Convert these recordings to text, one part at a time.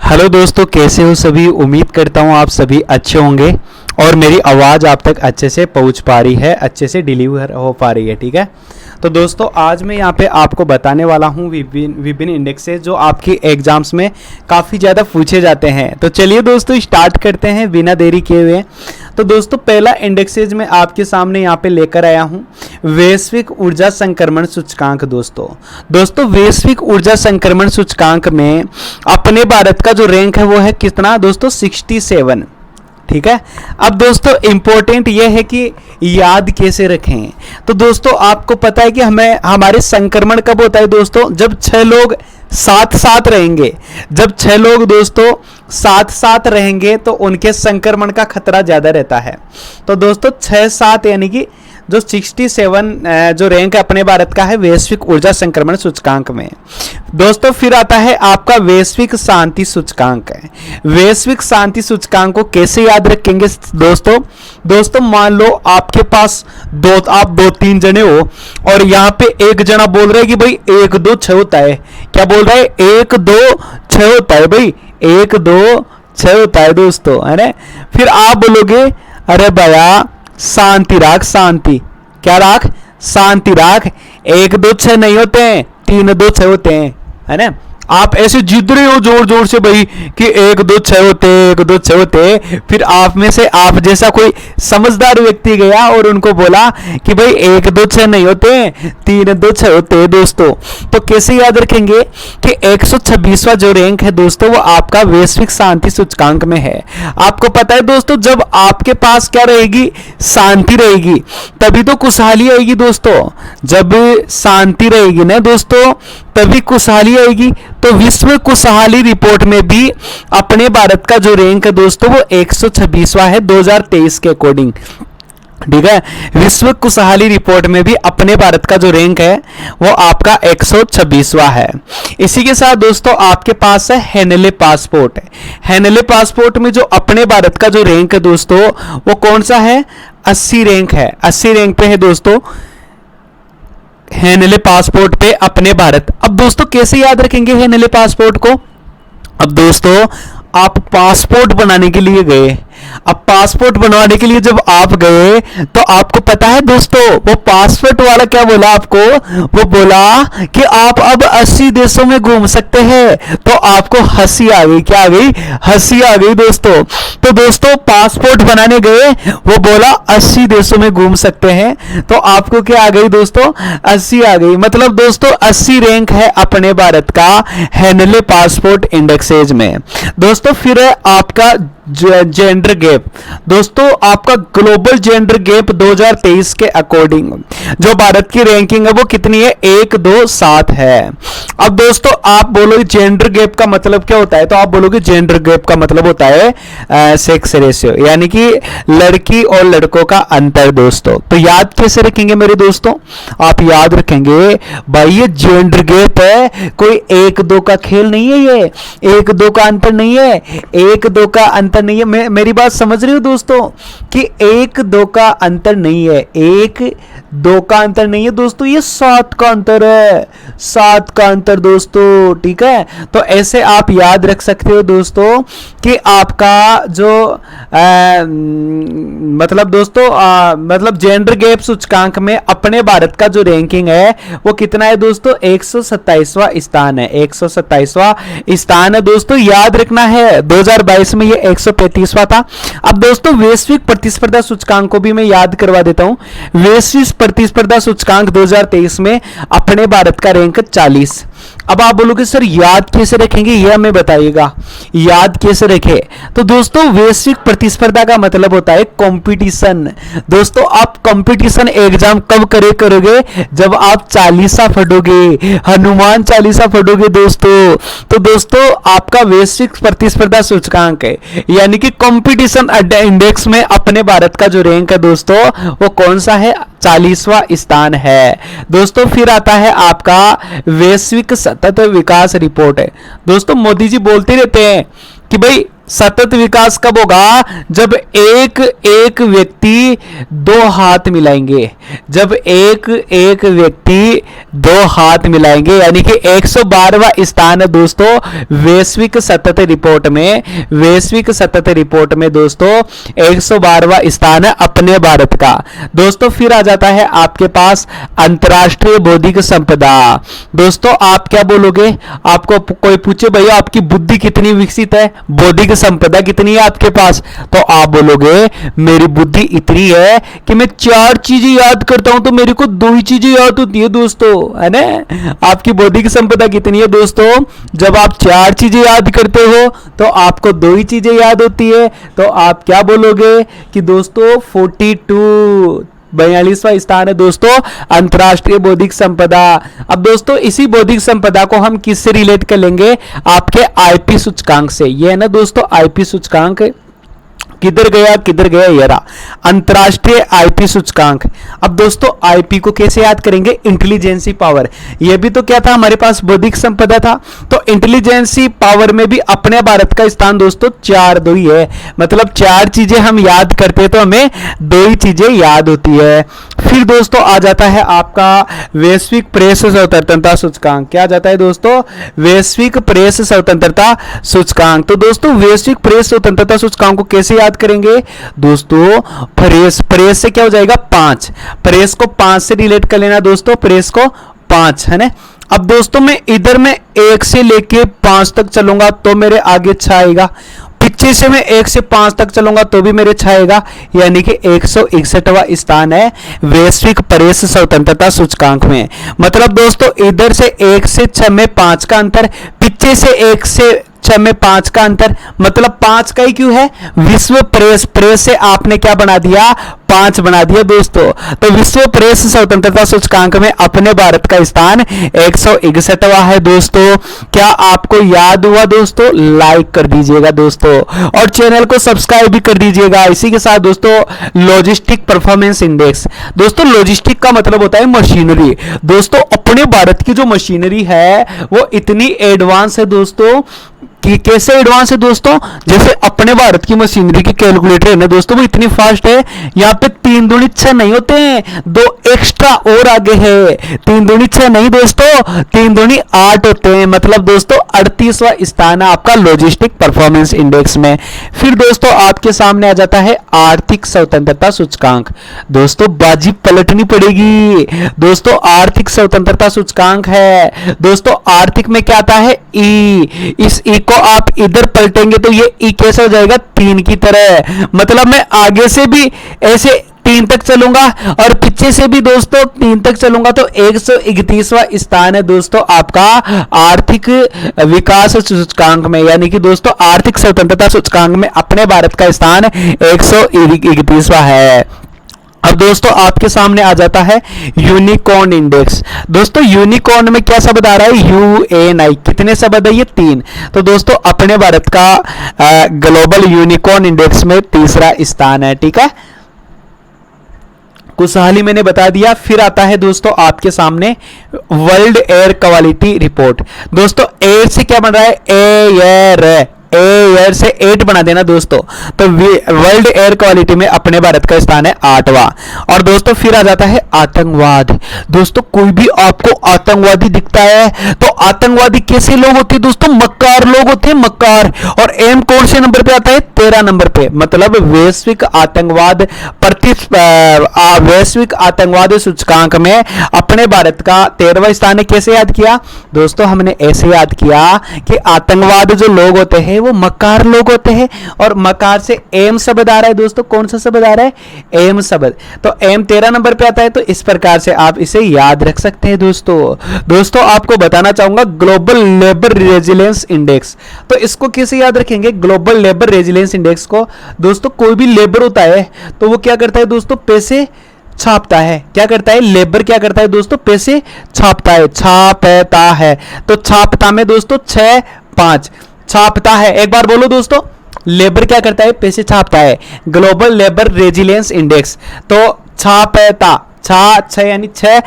Hello दोस्तों, कैसे हो सभी। उम्मीद करता हूँ आप सभी अच्छे होंगे और मेरी आवाज़ आप तक अच्छे से पहुँच पा रही है, अच्छे से डिलीवर हो पा रही है। ठीक है, तो दोस्तों आज मैं यहाँ पे आपको बताने वाला हूँ विभिन्न इंडेक्सेस जो आपके एग्जाम्स में काफ़ी ज़्यादा पूछे जाते हैं। तो चलिए दोस्तों स्टार्ट करते हैं बिना देरी किए हुए। तो दोस्तों पहला इंडेक्सेज मैं आपके सामने यहाँ पे लेकर आया हूँ वैश्विक ऊर्जा संक्रमण सूचकांक। दोस्तों वैश्विक ऊर्जा संक्रमण सूचकांक में अपने भारत का जो रैंक है वो है कितना दोस्तों, 67। ठीक है, अब दोस्तों इंपॉर्टेंट ये है कि याद कैसे रखें। तो दोस्तों आपको पता है कि हमारे संक्रमण कब होता है दोस्तों, जब 6 लोग साथ साथ रहेंगे। जब 6 लोग दोस्तों साथ साथ रहेंगे तो उनके संक्रमण का खतरा ज्यादा रहता है। तो दोस्तों 6-7 यानी कि जो 67 जो रैंक अपने भारत का है वैश्विक ऊर्जा संक्रमण सूचकांक में। दोस्तों फिर आता है आपका वैश्विक शांति सूचकांक है। वैश्विक शांति सूचकांक को कैसे याद रखेंगे दोस्तों मान लो आपके पास आप 2-3 जने हो और यहाँ पे एक जना बोल रहा है कि भाई 1-2-6 होता है। क्या बोल रहा है? 1-2-6 होता है भाई, 1-2-6 होता है दोस्तों, है ना। फिर आप बोलोगे अरे भैया शांति राख, शांति क्या राख, शांति राख, 1-2-6 नहीं होते हैं, 3-2-6 होते हैं, है ना। आप ऐसे जिद रहे हो जोर जोर से भाई कि 1-2-6 होते, 1-2-6 होते। फिर आप में से आप जैसा कोई समझदार व्यक्ति गया और उनको बोला कि भाई 1-2-6 नहीं होते, 3-2-6 होते हैं दोस्तों। तो कैसे याद रखेंगे कि 126वां जो रैंक है दोस्तों वो आपका वैश्विक शांति सूचकांक में है। आपको पता है दोस्तों जब आपके पास क्या रहेगी, शांति रहेगी, तभी तो खुशहाली आएगी दोस्तों। जब शांति रहेगी ना दोस्तों तभी खुशहाली आएगी। तो विश्व खुशहाली रिपोर्ट में भी अपने भारत का जो रैंक है दोस्तों वो 126वां है 2023 के अकॉर्डिंग। ठीक है, विश्व खुशहाली रिपोर्ट में भी अपने भारत का जो रैंक है वो आपका 126वां है। इसी के साथ दोस्तों आपके पास है हेनले पासपोर्ट। हेनले पासपोर्ट में जो अपने भारत का जो रैंक है दोस्तों वो कौन सा है, 80 रैंक है। 80 रैंक पे है दोस्तों हेनले पासपोर्ट पे अपने भारत। अब दोस्तों कैसे याद रखेंगे हेनले पासपोर्ट को? अब दोस्तों आप पासपोर्ट बनाने के लिए गए, अब पासपोर्ट बनवाने के लिए जब आप गए तो आपको पता है दोस्तों वो पासपोर्ट वाला क्या बोला आपको, वो बोला कि आप अब 80 देशों में घूम सकते हैं। तो आपको हंसी आ गई, क्या आ गई, हंसी आ गई दोस्तों। तो दोस्तों पासपोर्ट बनाने गए, वो बोला 80 देशों में घूम सकते हैं, तो आपको क्या आ गई दोस्तों, 80 आ गई। मतलब दोस्तों 80 रैंक है अपने भारत का हेनले पासपोर्ट इंडेक्सेज में। दोस्तों फिर है आपका जेंडर गैप। दोस्तों आपका ग्लोबल जेंडर गैप 2023 के अकॉर्डिंग जो भारत की रैंकिंग है वो कितनी है, 1-2-7 है। अब दोस्तों आप बोलोगे जेंडर गैप का मतलब क्या होता है, तो आप बोलोगे जेंडर गैप का मतलब होता है सेक्स रेशियो, यानी कि लड़की और लड़कों का अंतर दोस्तों। तो याद कैसे रखेंगे मेरे दोस्तों, आप याद रखेंगे भाई ये जेंडर गैप है, कोई 1-2 का खेल नहीं है, ये 1-2 का अंतर नहीं है, 1-2 का अंतर नहीं है। मेरी बात समझ रही हो दोस्तों कि 1-2 का अंतर नहीं है, 1-2 का अंतर नहीं है दोस्तों, ये 7 का अंतर है, 7 का अंतर दोस्तों। ठीक है, तो ऐसे आप याद रख सकते हो दोस्तों कि आपका जो मतलब दोस्तों मतलब जेंडर गैप सूचकांक में अपने भारत का जो रैंकिंग है वो कितना है दोस्तों, 127वां स्थान है, 127वां स्थान है दोस्तों। याद रखना है 2022 में ये 135वां था। अब दोस्तों वैश्विक प्रतिस्पर्धा सूचकांक को भी मैं याद करवा देता हूं। वैश्विक प्रतिस्पर्धा सूचकांक 2023 में अपने भारत का रैंक 40। अब आप बोलोगे सर याद कैसे रखेंगे, ये हमें बताइएगा, याद कैसे रखे। तो दोस्तों वैश्विक प्रतिस्पर्धा का मतलब होता है कंपटीशन। दोस्तों आप कंपटीशन एग्जाम कब करोगे, जब आप 40 पढ़ोगे, हनुमान 40 पढ़ोगे दोस्तों। तो दोस्तों आपका वैश्विक प्रतिस्पर्धा सूचकांक है यानी कि कंपटीशन इंडेक्स में अपने भारत का जो रैंक है दोस्तों वो कौन सा है, 40वां स्थान है दोस्तों। फिर आता है आपका वैश्विक सतत विकास रिपोर्ट है। दोस्तों मोदी जी बोलते रहते हैं कि भाई सतत विकास कब होगा? जब एक एक व्यक्ति दो हाथ मिलाएंगे, जब एक एक व्यक्ति दो हाथ मिलाएंगे, यानी कि 112वां स्थान है दोस्तों वैश्विक सतत रिपोर्ट में, वैश्विक सतत रिपोर्ट में दोस्तों 112वां स्थान है अपने भारत का। दोस्तों फिर आ जाता है आपके पास अंतर्राष्ट्रीय बौद्धिक संपदा। दोस्तों आप क्या बोलोगे? आपको कोई पूछे भैया आपकी बुद्धि कितनी विकसित है, बौद्धिक संपदा कितनी है आपके पास, तो आप बोलोगे मेरी बुद्धि इतनी है कि मैं 4 चीजें याद करता हूं तो मेरे को 2 ही चीजें याद होती है दोस्तों, है ना। आपकी बौद्धिक संपदा कितनी है दोस्तों? जब आप 4 चीजें याद करते हो तो आपको 2 ही चीजें याद होती है, तो आप क्या बोलोगे कि दोस्तों 42 42वां स्थान है दोस्तों अंतरराष्ट्रीय बौद्धिक संपदा। अब दोस्तों इसी बौद्धिक संपदा को हम किससे रिलेट कर लेंगे? आपके आईपी सूचकांक से। ये है ना दोस्तों आईपी सूचकांक, किधर गया ये रहा अंतरराष्ट्रीय आईपी सूचकांक। अब दोस्तों आईपी को कैसे याद करेंगे? Intelligency power. ये भी तो क्या था हमारे पास बौद्धिक संपदा था, तो इंटेलिजेंसी पावर में भी अपने भारत का स्थान दोस्तों 4-2 ही है, मतलब 4 चीजें हम याद करते हैं तो हमें 2 ही चीजें याद होती है। फिर दोस्तों आ जाता है आपका वैश्विक प्रेस स्वतंत्रता सूचकांक। क्या आ जाता है दोस्तों? वैश्विक प्रेस स्वतंत्रता सूचकांक। तो दोस्तों वैश्विक प्रेस स्वतंत्रता सूचकांक को कैसे याद करेंगे दोस्तों? प्रेस से क्या हो जाएगा? 5। प्रेस को 5 से रिलेट कर लेना दोस्तों, प्रेस को 5 है ना। अब दोस्तों मैं इधर में 1 से लेके 5 तक चलूंगा तो मेरे आगे 6 आएगा, पीछे से मैं 1 से 5 तक चलूंगा तो भी मेरे 6 आएगा, यानी कि 161वां स्थान है वैश्विक प्रेस स्वतंत्रता सूचकांक में। मतलब दोस्तों इधर से 1 से 6 में 5 का अंतर, पीछे से 1 से 6 में 5 का अंतर, मतलब 5 का ही क्यों है? विश्व प्रेस, प्रेस से आपने क्या बना दिया? 5 बना दिया दोस्तों। तो विश्व प्रेस स्वतंत्रता सूचकांक में अपने भारत का स्थान 161वां है दोस्तों। क्या आपको याद हुआ दोस्तों? लाइक कर दीजिएगा दोस्तों और चैनल को सब्सक्राइब भी कर दीजिएगा। इसी के साथ दोस्तों लॉजिस्टिक परफॉर्मेंस इंडेक्स। दोस्तों लॉजिस्टिक का मतलब होता है मशीनरी। दोस्तों अपने भारत की जो मशीनरी है वो इतनी एडवांस है दोस्तों कि कैसे एडवांस है दोस्तों? जैसे अपने भारत की मशीनरी की कैलकुलेटर है ना दोस्तों वो इतनी फास्ट है, यहाँ पे 3 दूनी 6 नहीं होते हैं, 2 एक्स्ट्रा और आगे है। 3 दूनी 6 नहीं दोस्तों, 3 दूनी 8 होते हैं। मतलब दोस्तों 38वां स्थान है आपका लॉजिस्टिक परफॉर्मेंस इंडेक्स में। फिर दोस्तों आपके सामने आ जाता है आर्थिक स्वतंत्रता सूचकांक। दोस्तों बाजी पलटनी पड़ेगी दोस्तों, आर्थिक स्वतंत्रता सूचकांक है दोस्तों। आर्थिक में क्या आता है? ई। इस ई को आप इधर पलटेंगे तो ये ई कैसा हो जाएगा? 3 की तरह। मतलब मैं आगे से भी ऐसे 3 तक चलूंगा और पीछे से भी दोस्तों 3 तक चलूंगा तो 131वां स्थान है दोस्तों आपका आर्थिक विकास सूचकांक में, यानी कि दोस्तों आर्थिक स्वतंत्रता सूचकांक में अपने भारत का स्थान 131वां है। अब दोस्तों आपके सामने आ जाता है यूनिकॉर्न इंडेक्स। दोस्तों यूनिकॉर्न में क्या शब्द आ रहा है? UNI। कितने शब्द है ये? 3। तो दोस्तों अपने भारत का ग्लोबल यूनिकॉर्न इंडेक्स में 3रा स्थान है, ठीक है। कुछ हाल ही मैंने बता दिया। फिर आता है दोस्तों आपके सामने वर्ल्ड एयर क्वालिटी रिपोर्ट। दोस्तों एयर से क्या बन रहा है? एयर से 8 बना देना दोस्तों। तो वर्ल्ड एयर क्वालिटी में अपने भारत का स्थान है 8वां। और दोस्तों फिर आ जाता है आतंकवाद। दोस्तों कोई भी आपको आतंकवादी दिखता है तो आतंकवादी कैसे लोग होते हैं दोस्तों? मक्कार लोग होते हैं, मक्कार। और एम कौन से नंबर पे आता है? 13 नंबर पे। मतलब वैश्विक आतंकवाद वैश्विक आतंकवाद सूचकांक में अपने भारत का 13वां स्थान है। कैसे याद किया दोस्तों? हमने ऐसे याद किया कि आतंकवाद जो लोग होते हैं वो मकार लोग होते हैं, और मकार से एम शब्द आ रहा है दोस्तों। कौन सा शब्द आ रहा है? एम शब्द। तो एम 13 नंबर पे आता है, तो इस प्रकार से आप इसे याद रख सकते हैं दोस्तों आपको बताना चाहूंगा ग्लोबल लेबर रेजिलेंस इंडेक्स। तो इसको कैसे याद रखेंगे ग्लोबल लेबर रेजिलेंस इंडेक्स को? दोस्तों कोई भी लेबर होता है तो वो क्या करता है दोस्तों? पैसे छापता है। क्या करता है? लेबर क्या करता है दोस्तों? पैसे छापता है, छापता है। तो छापता में दोस्तों 6 5 छापता है। एक बार बोलो दोस्तों, लेबर क्या करता है? पैसे छापता है। Global labour resilience index. तो छापता, 6 यानी 6,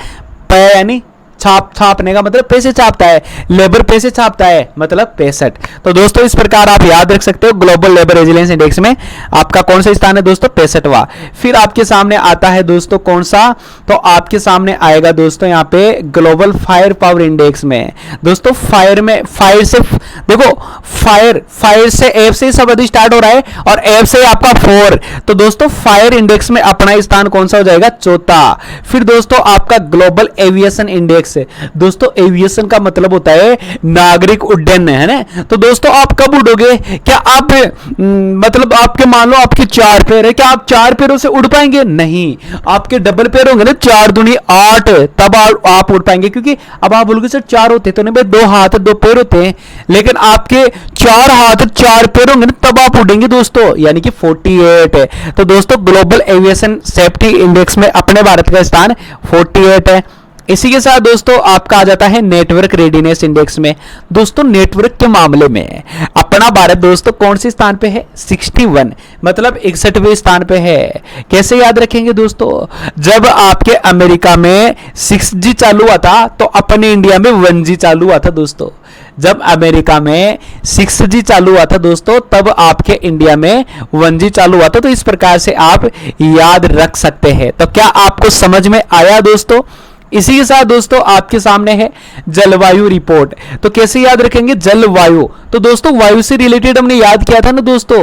प यानी छापने का मतलब पैसे छापता है, लेबर पैसे छापता है मतलब 65। तो दोस्तों इस प्रकार आप याद रख सकते हो ग्लोबल लेबर रेजिलियंस इंडेक्स में आपका कौन सा स्थान है दोस्तों, 65वां। फिर आपके सामने आता है दोस्तों कौन सा, तो आपके सामने आएगा दोस्तों यहाँ पे ग्लोबल फायर पावर इंडेक्स में। दोस्तों फायर में, फायर से देखो, फायर से एफ से शब्द स्टार्ट हो रहा है और एफ से आपका 4, तो दोस्तों फायर इंडेक्स में अपना स्थान कौन सा हो जाएगा, चौथा। फिर दोस्तों आपका ग्लोबल एविएशन इंडेक्स है। दोस्तों एविएशन का मतलब होता है नागरिक उड्डयन, है ना। तो दोस्तों आप कब उड़ोगे, क्या आप मतलब आपके मान लो आपके 4 पैर है, क्या आप 4 पैरों से उड़ पाएंगे, नहीं। आपके डबल पैर होंगे ना, 4 दूनी 8, तब आप उड़ पाएंगे। क्योंकि अब आप बोलोगे सर 4 होते तो नहीं भाई, 2 हाथ 2 पैर होते हैं, लेकिन आपके 4 हाथ 4 पैर होंगे ना, तब आप उड़ेंगे दोस्तों, यानी कि 48 है। तो दोस्तों ग्लोबल एविएशन सेफ्टी इंडेक्स में अपने भारत का स्थान 48 है। इसी के साथ दोस्तों आपका आ जाता है नेटवर्क रेडीनेस इंडेक्स में। दोस्तों नेटवर्क के मामले में अपना भारत दोस्तों कौन से स्थान पे है, 61, मतलब 61वें स्थान पे है। कैसे याद रखेंगे दोस्तों, जब आपके अमेरिका में 6G चालू हुआ था तो अपने इंडिया में 1G चालू हुआ था दोस्तों। जब अमेरिका में 6G चालू हुआ था दोस्तों, तब आपके इंडिया में 1G चालू हुआ था। तो इस प्रकार से आप याद रख सकते हैं। तो क्या आपको समझ में आया दोस्तों। इसी के साथ दोस्तों आपके सामने है जलवायु रिपोर्ट। तो कैसे याद रखेंगे जलवायु, तो दोस्तों वायु से रिलेटेड हमने याद किया था ना दोस्तों,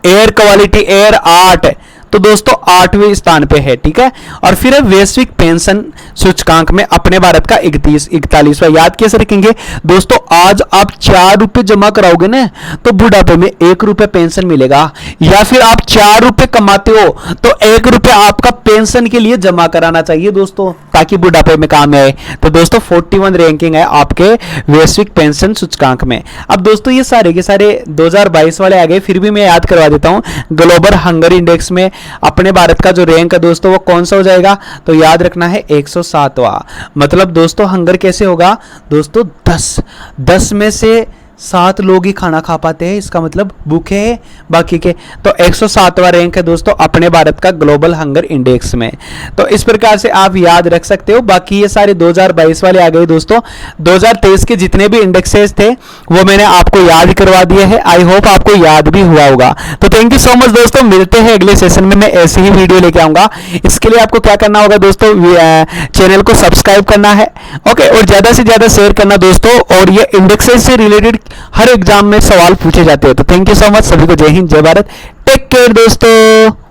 एयर क्वालिटी, एयर 8, तो दोस्तों 8वें स्थान पे है, ठीक है। और फिर है वैश्विक पेंशन सूचकांक में अपने भारत का 41वां। याद कैसे रखेंगे दोस्तों, आज आप 4 रुपए जमा कराओगे ना तो बुढ़ापे में 1 रुपए पेंशन मिलेगा, या फिर आप 4 रुपए कमाते हो तो 1 रुपए आपका पेंशन के लिए जमा कराना चाहिए दोस्तों, ताकि बुढ़ापे में काम आए। तो दोस्तों 41 रैंकिंग है आपके वैश्विक पेंशन सूचकांक में। अब दोस्तों ये सारे के सारे 2022 वाले आ गए, फिर भी मैं याद करवा देता हूं। ग्लोबल हंगर इंडेक्स में अपने भारत का जो रैंक है दोस्तों वो कौन सा हो जाएगा, तो याद रखना है 107वां। मतलब दोस्तों हंगर कैसे होगा दोस्तों, 10 में से 7 लोग ही खाना खा पाते हैं, इसका मतलब भूखे हैं बाकी के। तो 107वां रैंक है दोस्तों अपने भारत का ग्लोबल हंगर इंडेक्स में। तो इस प्रकार से आप याद रख सकते हो। बाकी ये सारे 2022 वाले आ गए दोस्तों। 2023 के जितने भी इंडेक्सेस थे वो मैंने आपको याद करवा दिए हैं। आई होप आपको याद भी हुआ होगा। तो थैंक यू सो मच दोस्तों, मिलते हैं अगले सेशन में, मैं ऐसी ही वीडियो लेके आऊंगा। इसके लिए आपको क्या करना होगा दोस्तों, चैनल को सब्सक्राइब करना है, ओके, और ज्यादा से ज्यादा शेयर करना दोस्तों। और ये इंडेक्सेस से रिलेटेड हर एग्जाम में सवाल पूछे जाते हैं। तो थैंक यू सो मच, सभी को जय हिंद जय भारत, टेक केयर दोस्तों।